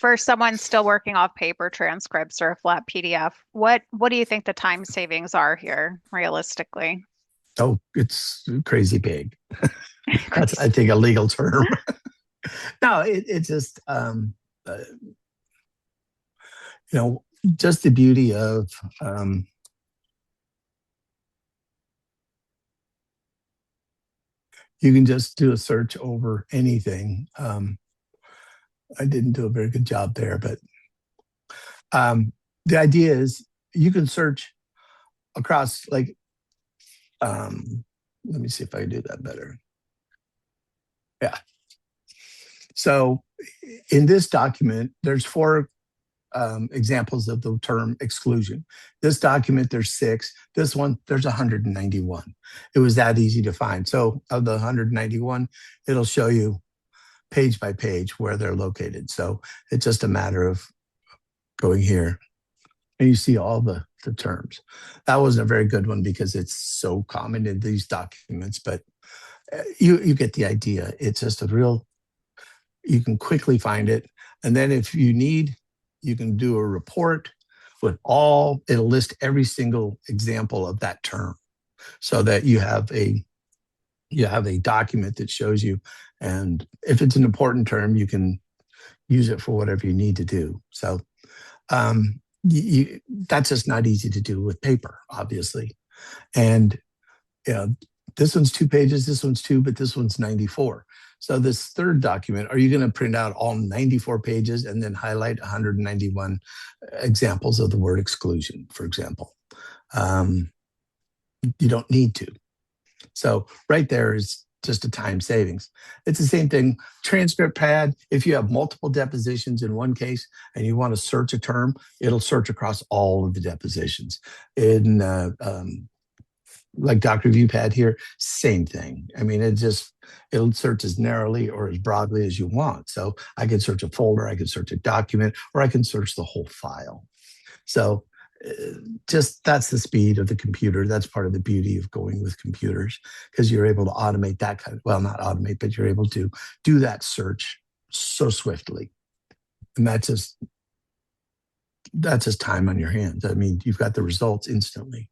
For someone still working off paper transcripts or a flat PDF, what do you think the time savings are here, realistically? Oh, it's crazy big. That's, I Crazy. think, a legal term. No, it's just, you know, just the beauty of, um, you can just do a search over anything. I didn't do a very good job there, but um, the idea is you can search across, like, let me see if I can do that better. Yeah. So in this document, there's four examples of the term exclusion. This document, there's six. This one, there's 191. It was that easy to find. So of the 191, it'll show you page by page where they're located. So it's just a matter of going here and you see all the terms. That wasn't a very good one because it's so common in these documents, but you get the idea. It's just a real, you can quickly find it. And then if you need, you can do a report with all, it'll list every single example of that term so that you have a document that shows you. And if it's an important term, you can use it for whatever you need to do. So that's just not easy to do with paper, obviously. And you know, this one's 2 pages, this one's two, but this one's 94. So this third document, are you going to print out all 94 pages and then highlight 191 examples of the word exclusion, for example? You don't need to. So right there is just a time savings. It's the same thing. TranscriptPad, if you have multiple depositions in one case and you want to search a term, it'll search across all of the depositions. In like DocReviewPad here, same thing. I mean, it'll search as narrowly or as broadly as you want. So I can search a folder, I can search a document, or I can search the whole file. So just that's the speed of the computer. That's part of the beauty of going with computers, because you're able to automate that kind of, well, not automate, but you're able to do that search so swiftly. And that's just time on your hands. I mean, you've got the results instantly.